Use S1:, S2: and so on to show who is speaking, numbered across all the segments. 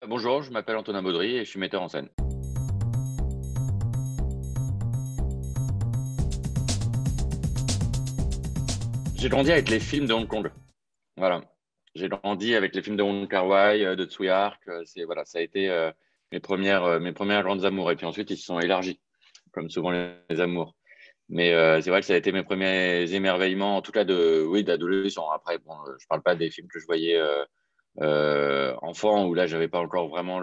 S1: Bonjour, je m'appelle Antonin Baudry et je suis metteur en scène. J'ai grandi avec les films de Hong Kong. Voilà. J'ai grandi avec les films de Wong Kar-wai, de Tsui Hark. Voilà, ça a été mes premières grandes amours. Et puis ensuite, ils se sont élargis, comme souvent les amours. Mais c'est vrai que ça a été mes premiers émerveillements, en tout cas oui, d'adolescent. Après, bon, je parle pas des films que je voyais enfant, où là, j'avais pas encore vraiment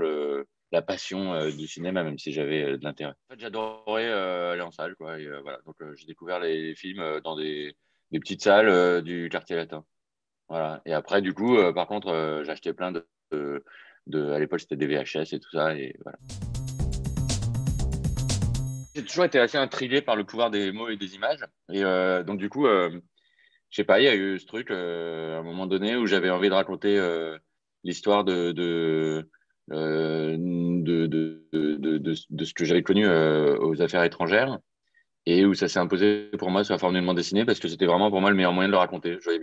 S1: la passion du cinéma, même si j'avais de l'intérêt. En fait, j'adorais aller en salle, quoi. Et, voilà. Donc, j'ai découvert les films dans des petites salles du quartier latin. Voilà. Et après, du coup, par contre, j'ai acheté plein à l'époque, c'était des VHS et tout ça. Et voilà. J'ai toujours été assez intrigué par le pouvoir des mots et des images. Et donc, du coup, je sais pas, il y a eu ce truc à un moment donné où j'avais envie de raconter l'histoire de ce que j'avais connu aux affaires étrangères et où ça s'est imposé pour moi sous la forme d'une bande dessinée parce que c'était vraiment pour moi le meilleur moyen de le raconter. Je voyais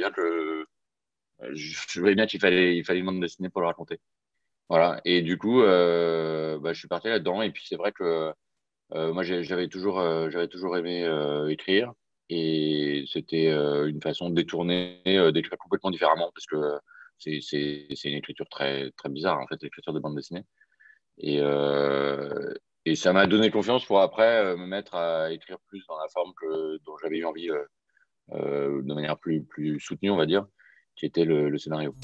S1: bien qu'il fallait une bande dessinée pour le raconter. Voilà. Et du coup, je suis parti là-dedans. Et puis c'est vrai que moi, j'avais toujours aimé écrire et c'était une façon de détourner, d'écrire complètement différemment parce que c'est une écriture très, très bizarre, en fait, l'écriture de bande dessinée. Et, euh, et ça m'a donné confiance pour après me mettre à écrire plus dans la forme dont j'avais eu envie, de manière plus soutenue, on va dire, qui était le scénario.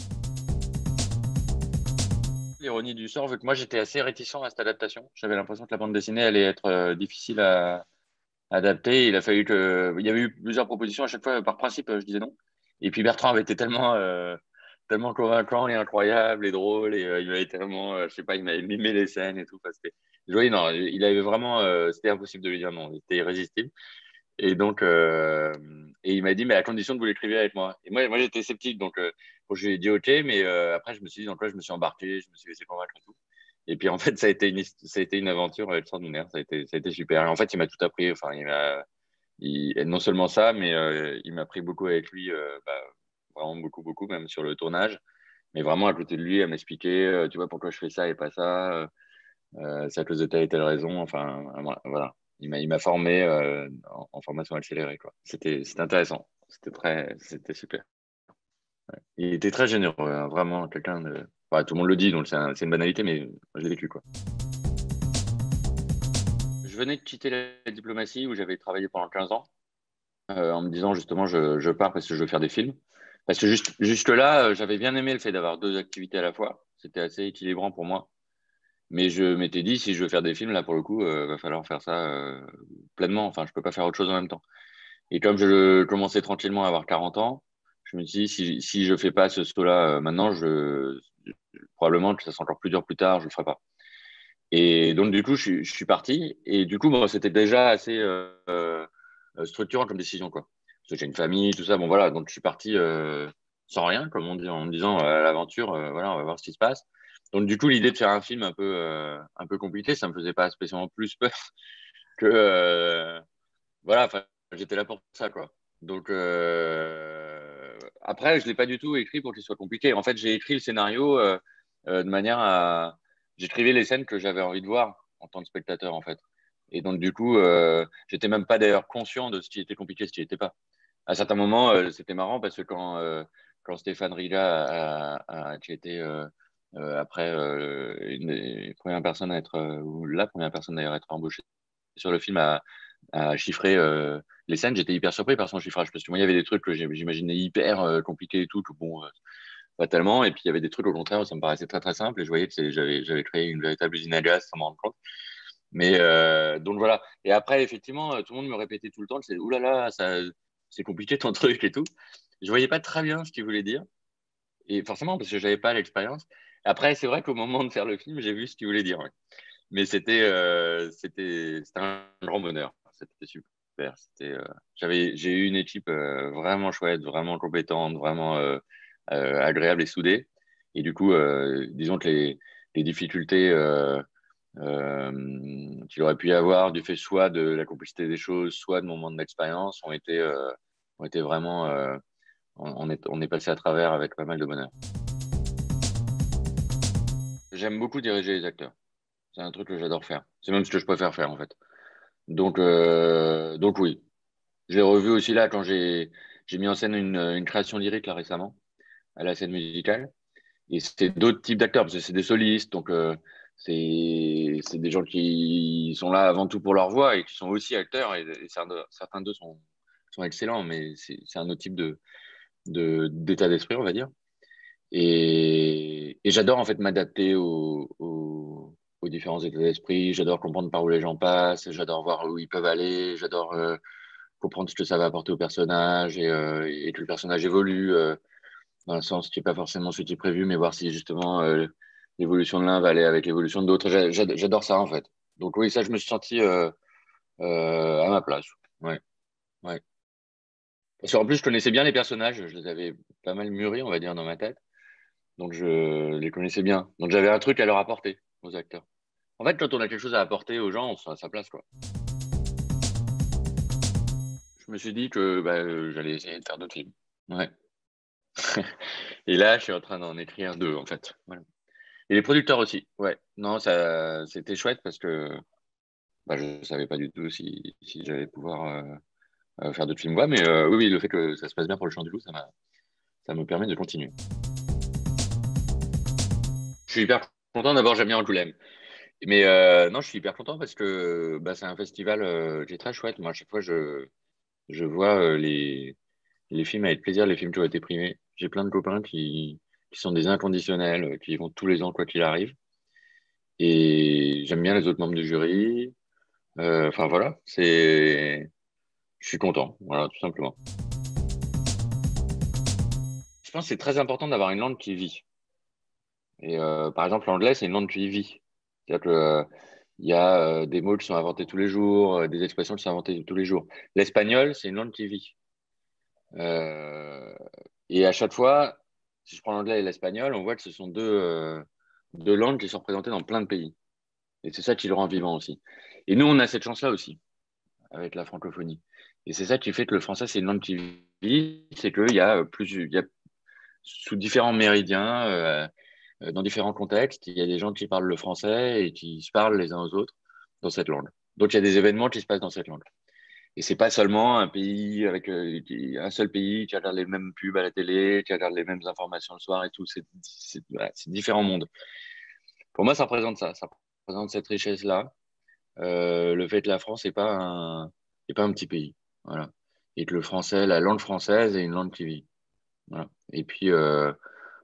S1: L'ironie du sort, vu que moi j'étais assez réticent à cette adaptation, j'avais l'impression que la bande dessinée allait être difficile à adapté. Il y avait eu plusieurs propositions. À chaque fois, par principe, je disais non. Et puis Bertrand avait été tellement convaincant et incroyable et drôle. Et il m'avait tellement, je sais pas, il m'avait mimé les scènes et tout. Enfin, je voyais, non, il avait vraiment, c'était impossible de lui dire non. Il était irrésistible. Et donc, et il m'a dit, mais à condition que vous l'écriviez avec moi. Et moi j'étais sceptique. Donc, bon, je lui ai dit OK. Mais après, je me suis dit, dans quoi je me suis embarqué, je me suis laissé convaincre et tout. Et puis en fait, ça a été une aventure extraordinaire, ça a été super. Et en fait, il m'a tout appris. Enfin, et non seulement ça, mais il m'a pris beaucoup avec lui, vraiment beaucoup, beaucoup, même sur le tournage. Mais vraiment à côté de lui, à m'expliquer, tu vois, pourquoi je fais ça et pas ça, c'est à cause de telle et telle raison. Enfin, voilà. Il m'a formé en formation accélérée, quoi. C'était intéressant. C'était super. Il était très généreux, hein, vraiment quelqu'un de. Enfin, tout le monde le dit, donc c'est une banalité, mais moi, je l'ai vécu, quoi. Je venais de quitter la diplomatie où j'avais travaillé pendant 15 ans, en me disant justement je pars parce que je veux faire des films. Parce que jusque-là, j'avais bien aimé le fait d'avoir deux activités à la fois. C'était assez équilibrant pour moi. Mais je m'étais dit, si je veux faire des films, là, pour le coup, va falloir faire ça pleinement. Enfin, je peux pas faire autre chose en même temps. Et comme je commençais tranquillement à avoir 40 ans, je me suis dit, si je fais pas ce saut-là maintenant, probablement que ça sera encore plus dur plus tard, je le ferai pas. Et donc, du coup, je suis parti. Et du coup, bon, c'était déjà assez structurant comme décision, quoi. Parce que j'ai une famille, tout ça. Bon, voilà. Donc, je suis parti sans rien, comme on dit, en me disant l'aventure, voilà, on va voir ce qui se passe. Donc, du coup, l'idée de faire un film un peu compliqué, ça me faisait pas spécialement plus peur que, voilà, enfin, j'étais là pour ça, quoi. Donc, après, je l'ai pas du tout écrit pour qu'il soit compliqué. En fait, j'ai écrit le scénario de manière à. J'écrivais les scènes que j'avais envie de voir en tant que spectateur, en fait. Et donc, du coup, j'étais même pas d'ailleurs conscient de ce qui était compliqué, ce qui n'était pas. À certains moments, c'était marrant parce que quand Stéphane Riga qui était après une des premières personnes à être, ou la première personne d'ailleurs à être embauchée sur le film, à chiffrer les scènes, j'étais hyper surpris par son chiffrage parce que moi, il y avait des trucs que j'imaginais hyper compliqués et tout, que bon, pas tellement. Et puis, il y avait des trucs au contraire où ça me paraissait très, très simple et je voyais que j'avais créé une véritable usine à gaz sans m'en rendre compte. Mais donc voilà. Et après, effectivement, tout le monde me répétait tout le temps, c'est oulala, c'est compliqué ton truc et tout. Je voyais pas très bien ce qu'il voulait dire. Et forcément, parce que j'avais pas l'expérience. Après, c'est vrai qu'au moment de faire le film, j'ai vu ce qu'il voulait dire. Ouais. Mais c'était un grand bonheur. C'était super. J'ai eu une équipe vraiment chouette, vraiment compétente, vraiment agréable et soudée. Et du coup, disons que les difficultés qu'il aurait pu y avoir du fait soit de la complexité des choses, soit de mon manque d'expérience ont été vraiment. On est passé à travers avec pas mal de bonheur. j'aime beaucoup diriger les acteurs. C'est un truc que j'adore faire. C'est même ce que je préfère faire, en fait. Donc oui. J'ai revu aussi là quand j'ai mis en scène une création lyrique là récemment à la scène musicale. Et c'est d'autres types d'acteurs, parce que c'est des solistes, donc c'est des gens qui sont là avant tout pour leur voix et qui sont aussi acteurs. Et certains d'eux sont excellents, mais c'est un autre type d'état d'esprit, on va dire. Et j'adore en fait m'adapter aux différents états d'esprit. J'adore comprendre par où les gens passent. J'adore voir où ils peuvent aller. J'adore comprendre ce que ça va apporter au personnage et que le personnage évolue dans un sens qui n'est pas forcément ce qui est prévu, mais voir si justement l'évolution de l'un va aller avec l'évolution de l'autre. J'adore ça en fait. Donc oui, ça, je me suis senti à ma place. Ouais, ouais. Parce qu'en plus, je connaissais bien les personnages. Je les avais pas mal mûris, on va dire, dans ma tête. Donc je les connaissais bien. Donc j'avais un truc à leur apporter aux acteurs. En fait, quand on a quelque chose à apporter aux gens, on se fait à sa place, quoi. Je me suis dit que j'allais essayer de faire d'autres films. Ouais. Et là, je suis en train d'en écrire deux, en fait. Voilà. Et les producteurs aussi. Ouais. Non, ça, c'était chouette parce que je savais pas du tout si j'allais pouvoir faire d'autres films. Ouais, mais oui, oui, le fait que ça se passe bien pour le Chant du Loup, ça me permet de continuer. Je suis hyper content d'abord, j'aime bien Angoulême. Mais non, je suis hyper content parce que c'est un festival qui est très chouette. Moi, à chaque fois, je vois les films avec plaisir, les films qui ont été primés. J'ai plein de copains qui sont des inconditionnels, qui y vont tous les ans, quoi qu'il arrive. Et j'aime bien les autres membres du jury. Enfin, voilà, je suis content, voilà, tout simplement. Je pense que c'est très important d'avoir une langue qui vit. Et par exemple, l'anglais, c'est une langue qui vit. C'est-à-dire que, il y a des mots qui sont inventés tous les jours, des expressions qui sont inventées tous les jours. L'espagnol, c'est une langue qui vit. Euh, et à chaque fois, si je prends l'anglais et l'espagnol, on voit que ce sont deux langues qui sont représentées dans plein de pays. Et c'est ça qui le rend vivant aussi. Et nous, on a cette chance-là aussi, avec la francophonie. Et c'est ça qui fait que le français, c'est une langue qui vit, c'est qu'il y a il y a sous différents méridiens, dans différents contextes, il y a des gens qui parlent le français et qui se parlent les uns aux autres dans cette langue. Donc il y a des événements qui se passent dans cette langue. Et c'est pas seulement un pays avec un seul pays qui regarde les mêmes pubs à la télé, qui regarde les mêmes informations le soir et tout. Voilà, c'est différents mondes. Pour moi, ça représente ça. Ça représente cette richesse-là. Le fait que la France est pas un petit pays. Voilà. Et que le français, la langue française est une langue qui vit. Voilà. Et puis,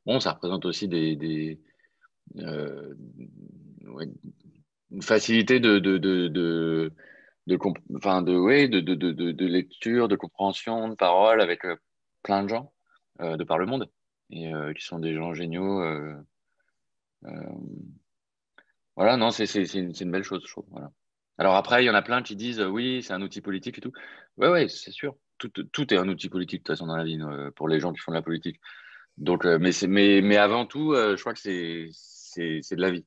S1: bon, ça représente aussi euh, ouais, une facilité ouais, de lecture, de compréhension, de parole avec plein de gens de par le monde et qui sont des gens géniaux. Euh, voilà, non, c'est une belle chose, je trouve. Voilà. Alors après, il y en a plein qui disent oui, c'est un outil politique et tout. Ouais, ouais, c'est sûr. Tout est un outil politique de toute façon dans la vie pour les gens qui font de la politique. Donc, mais avant tout, je crois que c'est de la vie.